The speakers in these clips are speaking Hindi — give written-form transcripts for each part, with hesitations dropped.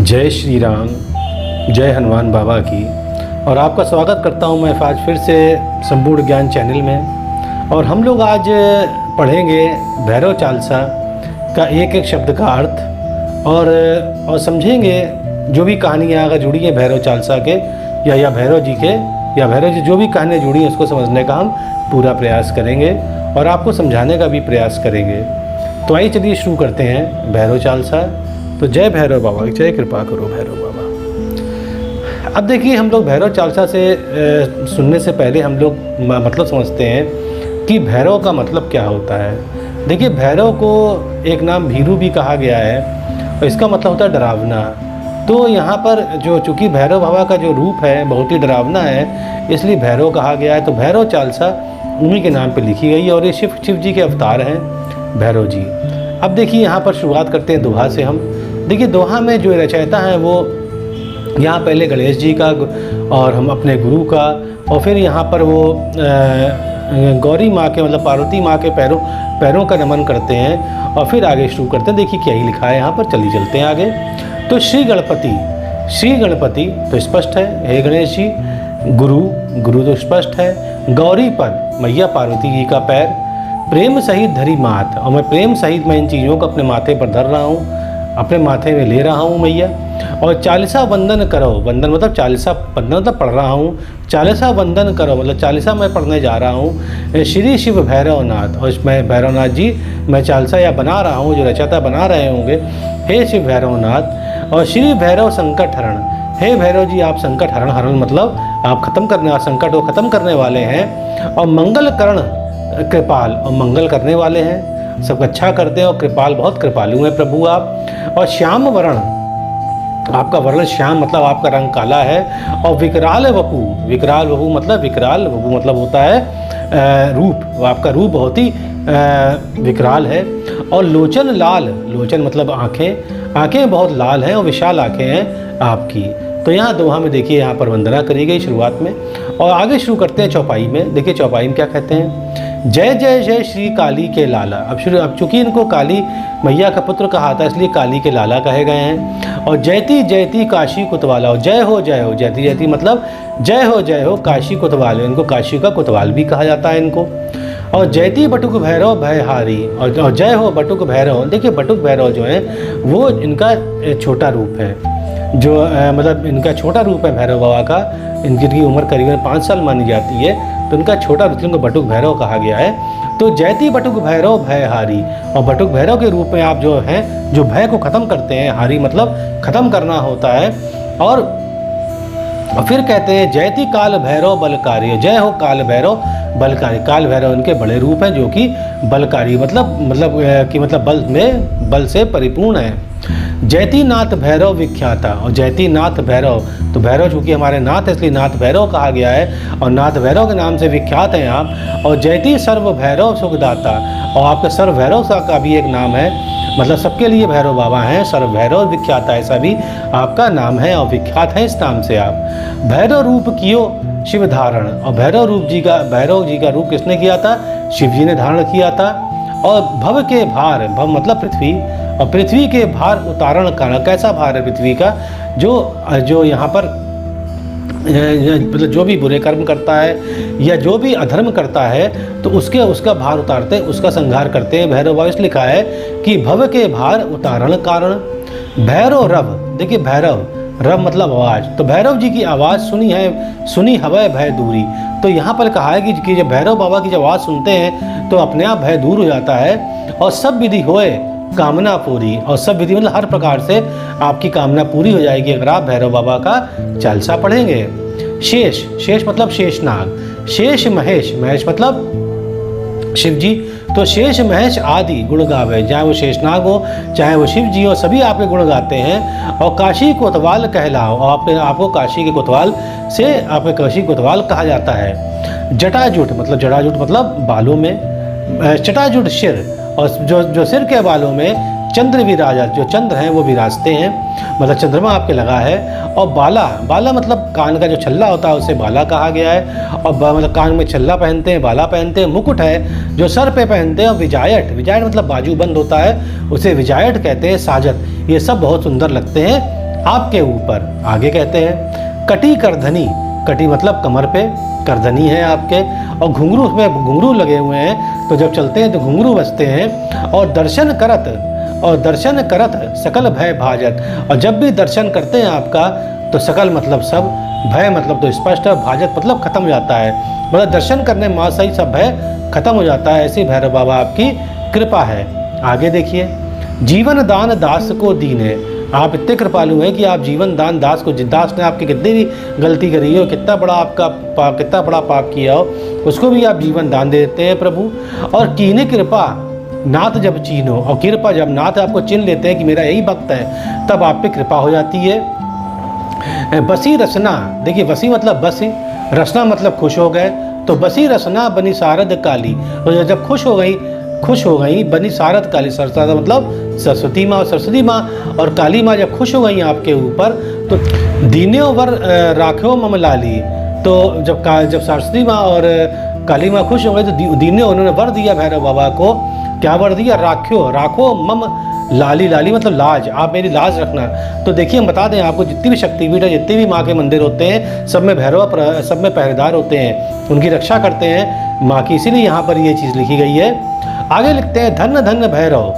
जय श्री राम, जय हनुमान बाबा की। और आपका स्वागत करता हूं मैं आज फिर से संपूर्ण ज्ञान चैनल में। और हम लोग आज पढ़ेंगे भैरव चालीसा का एक एक शब्द का अर्थ और समझेंगे जो भी कहानियाँ अगर जुड़ी हैं भैरव चालीसा के या भैरव जी के या भैरव जी जो भी कहानियाँ जुड़ी हैं उसको समझने का हम पूरा प्रयास करेंगे और आपको समझाने का भी प्रयास करेंगे। तो आइए चलिए शुरू करते हैं भैरव चालीसा। तो जय भैरव बाबा, जय कृपा करो भैरव बाबा। अब देखिए, हम लोग भैरव चालीसा से सुनने से पहले हम लोग मतलब समझते हैं कि भैरव का मतलब क्या होता है। देखिए, भैरव को एक नाम भीरू भी कहा गया है और इसका मतलब होता है डरावना। तो यहाँ पर चूँकि भैरव बाबा का जो रूप है बहुत ही डरावना है, इसलिए भैरव कहा गया है। तो भैरव चालीसा उन्हीं के नाम पर लिखी गई है और ये शिव जी के अवतार हैं भैरव जी। अब देखिए, यहाँ पर शुरुआत करते हैं दोहा से हम। देखिए, दोहा में जो रचयिता हैं वो यहाँ पहले गणेश जी का और हम अपने गुरु का, और फिर यहाँ पर वो गौरी माँ के मतलब पार्वती माँ के पैरों का नमन करते हैं और फिर आगे शुरू करते हैं। देखिए क्या ही लिखा है यहाँ पर, चलिए चलते हैं आगे। तो श्री गणपति तो स्पष्ट है, हे गणेश जी। गुरु तो स्पष्ट है। गौरी पर मैया पार्वती जी का पैर। प्रेम सहित धरी मात, और मैं प्रेम सहित मैं इन चीज़ों को अपने माथे पर धर रहा हूँ, अपने माथे में ले रहा हूँ मैया। और चालीसा वंदन करो, वंदन मतलब चालीसा, वंदन मतलब पढ़ रहा हूँ। चालीसा वंदन करो मतलब चालीसा मैं पढ़ने जा रहा हूँ। श्री शिव भैरवनाथ, और मैं भैरवनाथ जी मैं चालीसा या बना रहा हूँ, जो रचयिता बना रहे होंगे। हे शिव भैरवनाथ। और श्री भैरव संकट हरण, हे भैरव जी आप संकट हरण मतलब आप खत्म करने, संकट को खत्म करने वाले हैं। और मंगल करण कृपाल, और मंगल करने वाले हैं, सब अच्छा करते हैं। और कृपाल, बहुत कृपालु हैं प्रभु आप। और श्याम वर्ण, आपका वर्ण श्याम मतलब आपका रंग काला है। और विकराल वपु मतलब होता है रूप, आपका रूप बहुत ही विकराल है। और लोचन लाल, लोचन मतलब आँखें बहुत लाल हैं और विशाल आँखें हैं आपकी। तो यहाँ दोहा में देखिए यहाँ पर वंदना करी गई शुरुआत में। और आगे शुरू करते हैं चौपाई में। देखिए चौपाई में क्या कहते हैं, जय जय जय श्री काली के लाला। अब चूंकि इनको काली मैया का पुत्र कहा था इसलिए काली के लाला कहे गए हैं। और जयति जयति काशी कुतवाला, और जय हो जयति जयति मतलब जय हो काशी कुतवाल, इनको काशी का कुतवाल भी कहा जाता है इनको। और जयति बटुक भैरव भयहारी, और जय हो बटुक भैरव। देखिए बटुक भैरव जो है वो इनका छोटा रूप है, जो मतलब इनका छोटा रूप है भैरव बाबा का। इनकी उम्र करीबन 5 साल मानी जाती है, तो इनका छोटा रूप इनको बटुक भैरव कहा गया है। तो जयति बटुक भैरव भयहारी, और बटुक भैरव के रूप में आप जो हैं जो भय को ख़त्म करते हैं, हारी मतलब ख़त्म करना होता है। और फिर कहते हैं जयति काल भैरव बलकारी, जय हो काल भैरव बलकारी। काल भैरव इनके बड़े रूप हैं जो कि बलकारी मतलब बल से परिपूर्ण है। जयति नाथ भैरव विख्याता, और जयति नाथ भैरव, तो भैरव चूँकि हमारे नाथ है इसलिए नाथ भैरव कहा गया है और नाथ भैरव के नाम से विख्यात हैं आप। और जयति सर्व भैरव सुखदाता, और आपके सर्व भैरव का भी एक नाम है, मतलब सबके लिए भैरव बाबा हैं। सर्व भैरव विख्याता ऐसा भी आपका नाम है और विख्यात है इस नाम से आप। भैरव रूप कियो शिव धारण, और भैरव जी का रूप किसने किया था, शिव जी ने धारण किया था। और भव के भार, भव मतलब पृथ्वी, और पृथ्वी के भार उतारण कारण, कैसा भार है पृथ्वी का, जो यहाँ पर मतलब जो भी बुरे कर्म करता है या जो भी अधर्म करता है तो उसका भार उतारते, उसका संहार करते हैं भैरव बाबा। इसलिए लिखा है कि भव के भार उतारण कारण। भैरव रव, देखिए भैरव रव मतलब आवाज़, तो भैरव जी की आवाज़ सुनी हवै भय दूरी। तो यहाँ पर कहा है कि जब भैरव बाबा की जब आवाज़ सुनते हैं तो अपने आप भय दूर हो जाता है। और सब विधि होए कामना पूरी, और सब विधि मतलब हर प्रकार से आपकी कामना पूरी हो जाएगी अगर आप भैरव बाबा का चालीसा पढ़ेंगे। शेष मतलब शेषनाग। शेष महेश मतलब शिव जी, तो शेष महेश आदि गुण गावे, चाहे वो शेषनाग हो चाहे वो शिव जी हो, सभी आपके गुण गाते हैं। और काशी कोतवाल कहलाओ, और आपको काशी के कोतवाल से आपके काशी कोतवाल कहा जाता है। जटाजुट मतलब बालों में, चटाजुट सिर, और जो सिर के बालों में चंद्र विराजा, जो चंद्र हैं वो विराजते हैं, मतलब चंद्रमा आपके लगा है। और बाला मतलब कान का जो छल्ला होता है उसे बाला कहा गया है, और मतलब कान में छल्ला पहनते हैं, बाला पहनते हैं। मुकुट है जो सर पे पहनते हैं। और विजायट मतलब बाजू बंद होता है, उसे विजायट कहते हैं। साजत, ये सब बहुत सुंदर लगते हैं आपके ऊपर। आगे कहते हैं कटी करधनी, कटी मतलब कमर पे, करधनी है आपके, और घुंघरू, उसमें घुंघरू लगे हुए हैं, तो जब चलते हैं तो घुंघरू बजते हैं। और दर्शन करत सकल भय भाजत, और जब भी दर्शन करते हैं आपका तो सकल मतलब सब, भय मतलब तो स्पष्ट है, भाजत मतलब खत्म हो जाता है, मतलब दर्शन करने माँ से ही सब भय खत्म हो जाता है। ऐसी भैरव बाबा आपकी कृपा है। आगे देखिए, जीवन दान दास को दीने, आप इतने कृपालु हैं कि आप जीवन दान दास को, दास ने आपकी कितनी भी गलती करी हो, कितना बड़ा पाप किया हो, उसको भी आप जीवन दान दे देते हैं प्रभु। और कीने कृपा नाथ जब चीनो, और कृपा जब नाथ आपको चिन्ह लेते हैं कि मेरा यही भक्त है, तब आप पे कृपा हो जाती है। बसी रसना, देखिए बसी मतलब बसी, रसना मतलब खुश हो गए, तो बसी रसना बनी सारद काली, और जब खुश हो गई बनी सारद काली, सरस्वती मतलब सरस्वती माँ, और सरस्वती माँ और काली माँ जब खुश हो गई आपके ऊपर, तो दीन्यो वर राख्यो मम लाली, तो जब सरस्वती माँ और काली माँ खुश हो गई तो दीन्यो, उन्होंने वर दिया भैरव बाबा को। क्या वर दिया? राखो मम लाली, लाली मतलब लाज, आप मेरी लाज रखना। तो देखिए हम बता दें आपको, जितनी भी शक्तिपीठ है, जितने भी माँ के मंदिर होते हैं, सब में भैरव, सब में पहरेदार होते हैं, उनकी रक्षा करते हैं माँ की, इसीलिए यहाँ पर ये चीज़ लिखी गई है। आगे लिखते हैं धन्य धन्य भैरव,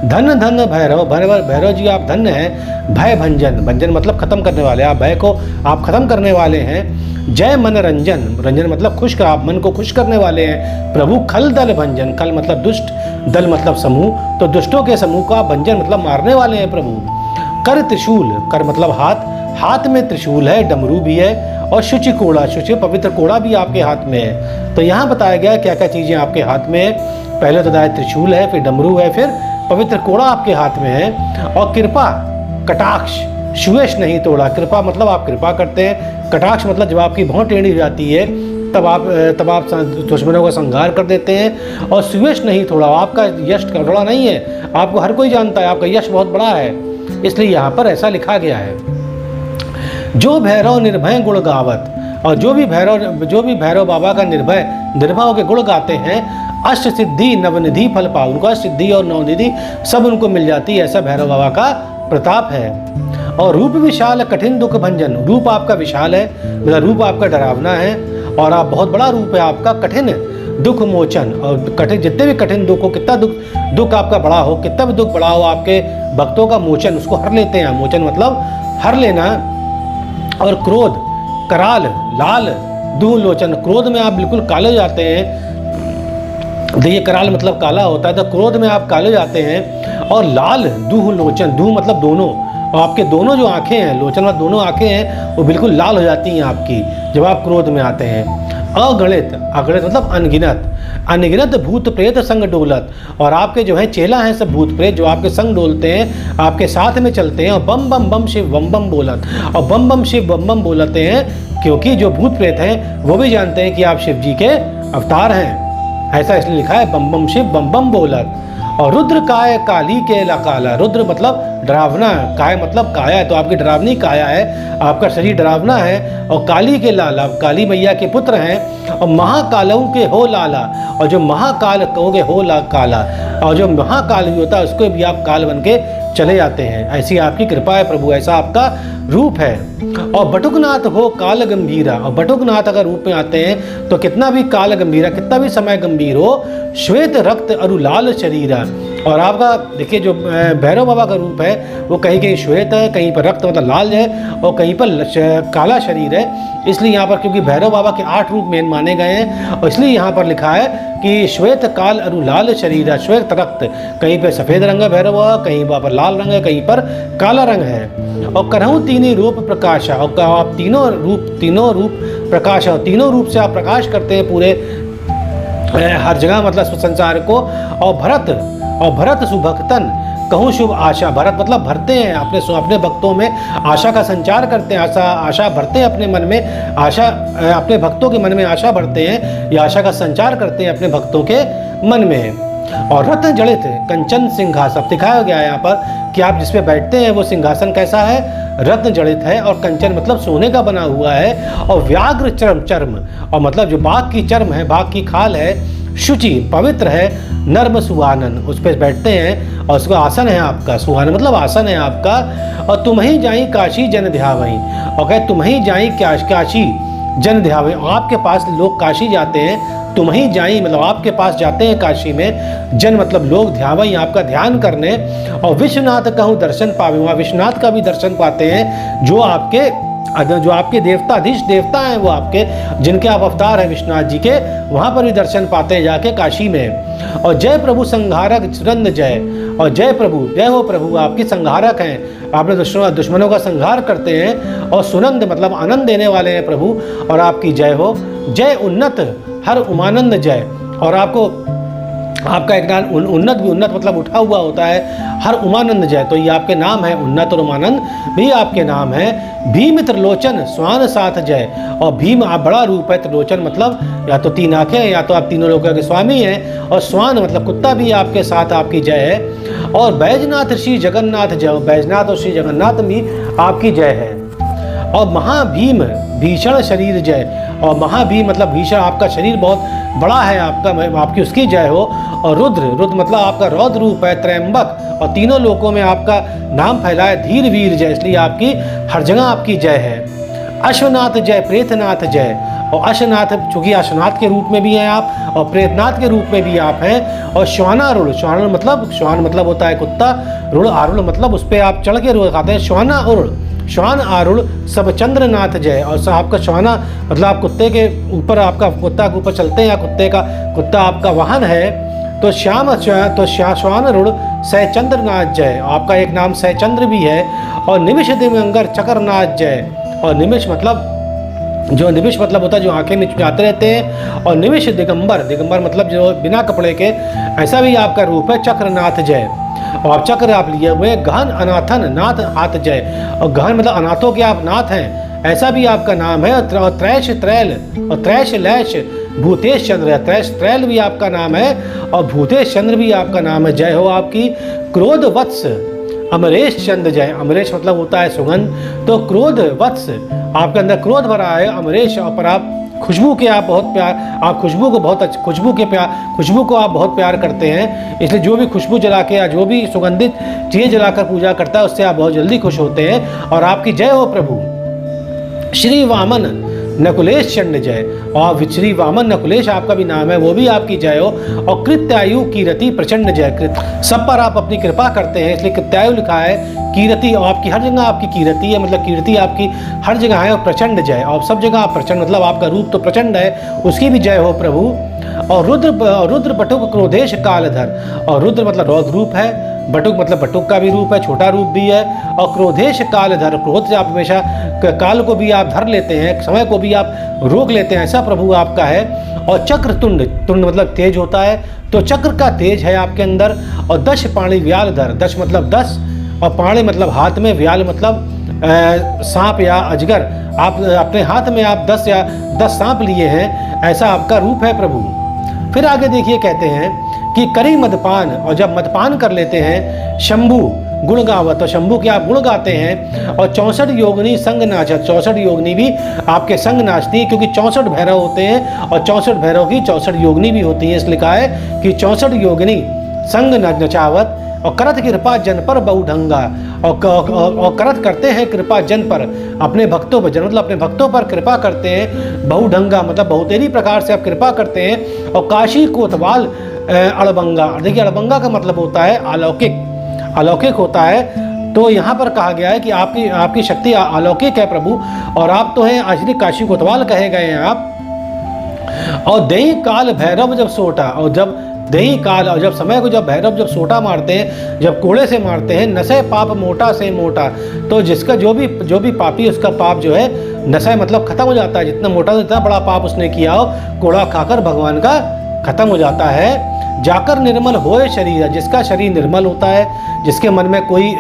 धन्य धन्य भैरव, भैरव जी आप धन्य हैं। भय भंजन, भंजन मतलब खत्म करने वाले, आप भय को आप खत्म करने वाले हैं। जय मन रंजन, रंजन मतलब खुश कर, आप मन को खुश करने वाले हैं प्रभु। खल दल भंजन, खल मतलब दुष्ट, दल मतलब समूह, तो दुष्टों के समूह का भंजन मतलब मारने वाले हैं प्रभु। कर त्रिशूल, कर मतलब हाथ, हाथ में त्रिशूल है, डमरू भी है, और शुचि कोड़ा, शुचि पवित्र कोड़ा भी आपके हाथ में है। तो यहाँ बताया गया क्या क्या चीज़ें आपके हाथ में है। पहले तो बताया त्रिशूल है, फिर डमरू है, फिर पवित्र कोड़ा आपके हाथ में है। और कृपा कटाक्ष, सुवेश नहीं तोड़ा, कृपा मतलब आप कृपा करते हैं, कटाक्ष मतलब जब आपकी भौं टेढ़ी हो जाती है तब आप दुश्मनों का संहार कर देते हैं। और सुवेश नहीं तोड़ा, आपका यश थोड़ा नहीं है, आपको हर कोई जानता है, आपका यश बहुत बड़ा है, इसलिए यहाँ पर ऐसा लिखा गया है। जो भैरव निर्भय गुण गावत, और जो भी भैरव बाबा का निर्भय होकर गुण गाते हैं, अष्ट सिद्धि नवनिधि फल पाओ, उनको अष्ट सिद्धि और नवनिधि सब उनको मिल जाती है, ऐसा भैरव बाबा का प्रताप है। और रूप विशाल कठिन दुख भंजन, रूप आपका विशाल है, मतलब रूप आपका डरावना है, और आप बहुत बड़ा रूप है आपका, कठिन दुख मोचन, और कठिन जितने भी कठिन दुख हो, कितना दुख आपका बड़ा हो, कितना भी दुख बड़ा हो, आपके भक्तों का मोचन, उसको हर लेते हैं। मोचन मतलब हर लेना। और क्रोध कराल लाल दुह लोचन, क्रोध में आप बिल्कुल काले जाते हैं, देखिए कराल मतलब काला होता है, तो क्रोध में आप काले जाते हैं। और लाल दुह लोचन, दुह मतलब दोनों, और आपके दोनों जो आंखें हैं, लोचन मतलब दोनों आंखें हैं, वो बिल्कुल लाल हो जाती हैं आपकी जब आप क्रोध में आते हैं। अगणित, अगणित मतलब अनगिनत, अनगिनत भूत प्रेत संग डोलत, और आपके जो है चेला हैं सब भूत प्रेत जो आपके संग डोलते हैं, आपके साथ में चलते हैं, और बम बम बम शिव बम बम बोलत, और बम बम शिव बम बम बोलते हैं, क्योंकि जो भूत प्रेत हैं वो भी जानते हैं कि आप शिव जी के अवतार हैं, ऐसा इसलिए लिखा है बम बम शिव बम बम बोलत। और रुद्र काय काली के काला, रुद्र मतलब डरावना, काय मतलब काया है, तो आपकी डरावनी काया है, आपका शरीर डरावना है। और काली के लाला, काली मैया के पुत्र हैं। और महाकालों के हो लाला, और जो महाकाल कहोगे हो काला, और जो महाकाल भी होता है उसको भी आप काल बन के चले जाते हैं, ऐसी आपकी कृपा है प्रभु, ऐसा आपका रूप है। और बटुकनाथ हो काल गंभीरा, और बटुकनाथ अगर रूप में आते हैं तो कितना भी काल गंभीरा, कितना भी समय गंभीर हो, श्वेत रक्त अरु लाल शरीरा, और आपका देखिए जो भैरव बाबा का रूप है वो कहीं कहीं श्वेत है, कहीं पर रक्त मतलब लाल है, और कहीं पर काला शरीर है। इसलिए यहाँ पर क्योंकि भैरव बाबा के 8 रूप मेन माने गए हैं, और इसलिए यहाँ पर लिखा है कि श्वेत काल अरु लाल शरीर, श्वेत रक्त, कहीं पर सफ़ेद रंग है भैरव बाबा, कहीं पर लाल रंग है, कहीं पर काला रंग है। और करहूँ तीनी रूप प्रकाश, और आप तीनों रूप प्रकाश, और तीनों रूप से आप प्रकाश करते हैं पूरे हर जगह मतलब संसार को। और भरत सुभक्तन कहूँ शुभ आशा, भरत मतलब भरते हैं अपने भक्तों में आशा का संचार करते हैं, आशा भरते हैं अपने मन में, आशा अपने भक्तों के मन में आशा भरते हैं, या आशा का संचार करते हैं अपने भक्तों के मन में। और रत्न जड़ित कंचन सिंहासन, अब दिखाया गया है यहाँ पर कि आप जिस पे बैठते हैं वो सिंहासन कैसा है, रत्न जड़ित है, और कंचन मतलब सोने का बना हुआ है, और व्याघ्र चर्म चर्म, और मतलब जो बाघ की चर्म है, बाघ की खाल है, शुचि पवित्र है, नर्म सुहानन, उस पर बैठते हैं, और उसका आसन है आपका, सुहानन मतलब आसन है आपका। और तुम ही जाई काशी जन ध्यावई, और कहे तुम ही जाई काशी जन ध्यावई, आपके पास लोग काशी जाते हैं, तुम ही जाई मतलब आपके पास जाते हैं काशी में, जन मतलब लोग, ध्यावई आपका ध्यान करने, और विश्वनाथ कहूँ दर्शन पावे, वहाँ विश्वनाथ का भी दर्शन पाते हैं, जो आपके देवताधीश देवता हैं, वो आपके जिनके आप अवतार हैं विश्वनाथ जी के, वहाँ पर भी दर्शन पाते हैं जाके काशी में। और जय प्रभु संहारक सुरंद जय, और जय प्रभु, जय हो प्रभु, आपके संहारक हैं, आपने दुश्मनों का संहार करते हैं, और सुनंद मतलब आनंद देने वाले हैं प्रभु, और आपकी जय हो। जय उन्नत हर उमानंद जय, और आपका एक नाम उन्नत भी, उन्नत मतलब उठा हुआ होता है, हर उमानंद जय, तो ये आपके नाम है, उन्नत और उमानंद भी आपके नाम है। भीम त्रिलोचन स्वान साथ जय, और भीम आप बड़ा रूप है, त्रिलोचन मतलब या तो 3 आंखें हैं, या तो आप तीनों लोगों के स्वामी हैं, और स्वान मतलब कुत्ता भी आपके साथ आपकी जय है। और बैजनाथ श्री जगन्नाथ जय, बैजनाथ और श्री जगन्नाथ भी आपकी जय है। और महाभीम भीषण शरीर जय, और महाभीम मतलब भीषण, आपका शरीर बहुत बड़ा है आपका, आपकी उसकी जय हो। और रुद्र मतलब आपका रौद्र रूप है, त्रयंबक, और तीनों लोकों में आपका नाम फैलाए, धीर वीर जय, इसलिए आपकी हर जगह आपकी जय है। अश्वनाथ जय प्रेतनाथ जय, और अश्वनाथ चूंकि अश्वनाथ के रूप में भी हैं आप, और प्रेतनाथ के रूप में भी आप हैं। और श्वानारूढ़, श्वान मतलब होता है कुत्ता, रूढ़ आरूढ़ मतलब उस पर आप चढ़ के रूढ़ खाते हैं, श्वानारूढ़, श्वान आरूढ़ सब चंद्रनाथ जय, और आपका श्वाना मतलब आप कुत्ते के ऊपर, आपका कुत्ता के ऊपर चलते हैं, या कुत्ता आपका वाहन है, तो श्वानारूढ़ सह चंद्रनाथ जय, आपका एक नाम सह चंद्र भी है। और निमिष दिगंबर चक्रनाथ जय, और निमिष मतलब होता है जो आंखें में जाते रहते हैं, और निमिष दिगंबर मतलब जो बिना कपड़े के, ऐसा भी आपका रूप है, चक्रनाथ जय, और आप चक्र आप लिए हुए। गहन अनाथन नाथ हाथ जय, और गहन मतलब अनाथों के आप नाथ हैं, ऐसा भी आपका नाम है। और त्रैश त्रैल, और त्रैश लैश भूतेश चंद्र, त्रैश त्रैल भी आपका नाम है, और भूतेश चंद्र भी आपका नाम है, जय हो आपकी। क्रोध वत्स अमरेश चंद्र जय, अमरेश मतलब होता है सुगंध, तो क्रोध वत्स आपके अंदर क्रोध भरा है, अमरेश, और पर आप खुशबू के आप बहुत प्यार, आप खुशबू को बहुत खुशबू को आप बहुत प्यार करते हैं, इसलिए जो भी खुशबू जला के या जो भी सुगंधित चीज़ जलाकर पूजा करता है उससे आप बहुत जल्दी खुश होते हैं, और आपकी जय हो प्रभु। श्री वामन नकुलेश चंड जय, और श्री वामन नकुलेश आपका भी नाम है, वो भी आपकी जय हो। और कृत्यायु कीरति प्रचंड जय, सब पर आप अपनी कृपा करते हैं, इसलिए कृत्यायु लिखा है, कीरति, और आपकी हर जगह आपकी कीरति है, मतलब कीर्ति आपकी हर जगह है। और प्रचंड जय, और सब जगह आप प्रचंड मतलब आपका रूप तो प्रचंड है, उसकी भी जय हो प्रभु। और रुद्र बटुक क्रोधेश कालधर, और रुद्र मतलब रौद्र रूप है, बटुक मतलब बटुक का भी रूप है, छोटा रूप भी है। और क्रोधेश कालधर, क्रोध से आप हमेशा काल को भी आप धर लेते हैं, समय को भी आप रोक लेते हैं, ऐसा प्रभु आपका है। और चक्र तुंड मतलब तेज होता है, तो चक्र का तेज है आपके अंदर। और 10 पाणी व्याल धर, 10 मतलब 10, और पाणी मतलब हाथ में, व्याल मतलब सांप या अजगर, आप अपने हाथ में आप 10 सांप लिए हैं, ऐसा आपका रूप है प्रभु। फिर आगे देखिए कहते हैं कि करी मदपान, और जब मदपान कर लेते हैं, शंभु गुण गावत, तो शंभु के आप गुण गाते हैं। और 64 योगिनी संग नाचत, 64 योगिनी भी आपके संग नाचती है, क्योंकि 64 भैरव होते हैं, और 64 भैरव की 64 योगिनी भी होती है, इसलिए लिखा है कि 64 योगिनी संग नचावत। और करत कृपा जन पर बहुढंगा, और करत करते हैं कृपा जन पर, अपने भक्तों पर, जन मतलब अपने भक्तों पर कृपा करते हैं, बहुढंगा मतलब बहुतेरी प्रकार से आप कृपा करते हैं। और काशी कोतवाल अड़बंगा, देखिए अड़बंगा का मतलब होता है अलौकिक होता है, तो यहाँ पर कहा गया है कि आपकी शक्ति अलौकिक है प्रभु, और आप तो हैं आश्री काशी कोतवाल कहे गए हैं आप। और देही काल भैरव जब सोटा, और जब देही काल, और जब समय को जब भैरव जब सोटा मारते हैं, जब कोड़े से मारते हैं, नशे पाप मोटा से मोटा, तो जिसका जो भी पापी उसका पाप जो है नशा मतलब खत्म हो जाता है, जितना मोटा जितना बड़ा पाप उसने किया हो, कोड़ा खाकर भगवान का खत्म हो जाता है। जाकर निर्मल होए शरीर, जिसका शरीर निर्मल होता है, जिसके मन में कोई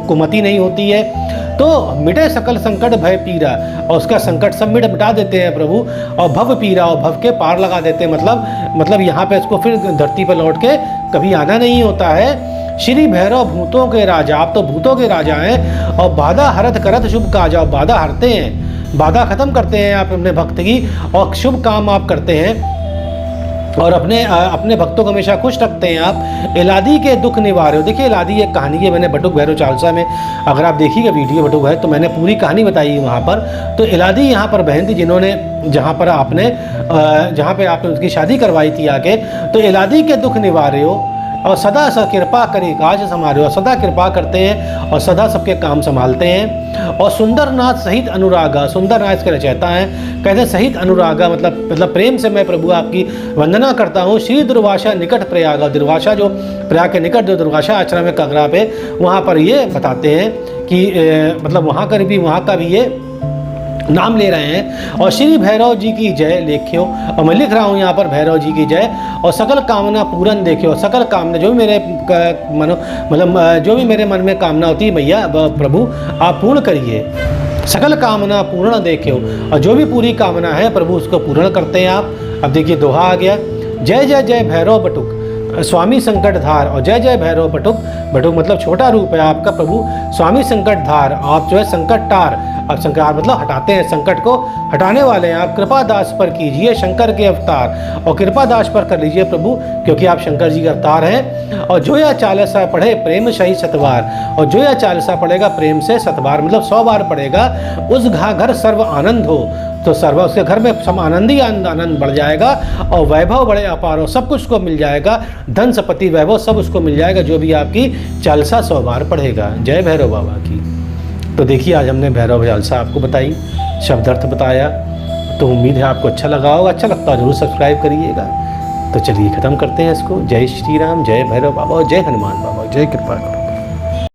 कुमति नहीं होती है, तो मिटे सकल संकट भय पीरा, और उसका संकट सब मिटा देते हैं प्रभु। और भव पीरा, और भव के पार लगा देते हैं, मतलब यहाँ पे इसको फिर धरती पर लौट के कभी आना नहीं होता है। श्री भैरव भूतों के राजा, आप तो भूतों के राजा हैं। और बाधा हरत करत शुभ काजा, बाधा हरते हैं, बाधा खत्म करते हैं आप अपने भक्त की, और शुभ काम आप करते हैं, और अपने भक्तों को हमेशा खुश रखते हैं आप। इलादी के दुख निवारे हो। देखिए इलादी एक कहानी है, मैंने बटुक भैरव चालसा में, अगर आप देखिएगा वीडियो बटुक है तो मैंने पूरी कहानी बताई वहाँ पर। तो इलादी यहाँ पर बहन थी जिन्होंने जहाँ पे आपने उसकी शादी करवाई थी आके। तो इलादी के दुख निवारे हो, और सदा कृपा करे काज संभाले हो, सदा कृपा करते हैं और सदा सबके काम संभालते हैं। और सुंदरनाथ सहित अनुरागा, सुंदरनाथ इसके रचयिता हैं, कहते हैं सहित अनुरागा मतलब प्रेम से मैं प्रभु आपकी वंदना करता हूँ। श्री दुर्वासा निकट प्रयागा, दुर्वासा जो प्रयाग के निकट जो दुर्वासा आश्रम है कगरा पे, वहाँ पर ये बताते हैं कि मतलब वहाँ का भी ये नाम ले रहे हैं। और श्री भैरव जी की जय लेख्यो, और मैं लिख रहा हूँ यहाँ पर भैरव जी की जय। और सकल कामना पूरन देखियो, सकल कामना जो भी मेरे मन में कामना होती है भैया प्रभु आप पूर्ण करिए। सकल कामना पूर्ण देखियो, और जो भी पूरी कामना है प्रभु उसको पूर्ण करते हैं आप। अब देखिए दोहा आ गया, जय जय जय भैरव बटुक स्वामी संकट धार। और जय जय भैरव बटुक, बटुक मतलब छोटा रूप है आपका प्रभु स्वामी संकट धार, आप जो है संकट टार, अब संकट मतलब हटाते हैं, संकट को हटाने वाले हैं आप। कृपा दास पर कीजिए शंकर के अवतार, और कृपा दास पर कर लीजिए प्रभु क्योंकि आप शंकर जी के अवतार हैं। और जो यह चालीसा पढ़े प्रेम सही सतवार, और जो यह चालीसा पढ़ेगा प्रेम से सतवार मतलब 100 बार पढ़ेगा, उस घर सर्व आनंद हो, तो सर्व उसके घर में सब आनंद ही आनंद बढ़ जाएगा, और वैभव बड़े अपार हो, सब कुछ उसको मिल जाएगा, धन संपत्ति वैभव सब उसको मिल जाएगा जो भी आपकी चालीसा 100 बार पढ़ेगा। जय भैरव बाबा की। तो देखिए आज हमने भैरव चालीसा आपको बताई, शब्दार्थ बताया, तो उम्मीद है आपको अच्छा लगा होगा। अच्छा लगता है जरूर सब्सक्राइब करिएगा। तो चलिए ख़त्म करते हैं इसको। जय श्री राम, जय भैरव बाबा, जय हनुमान बाबा, जय कृपा करो।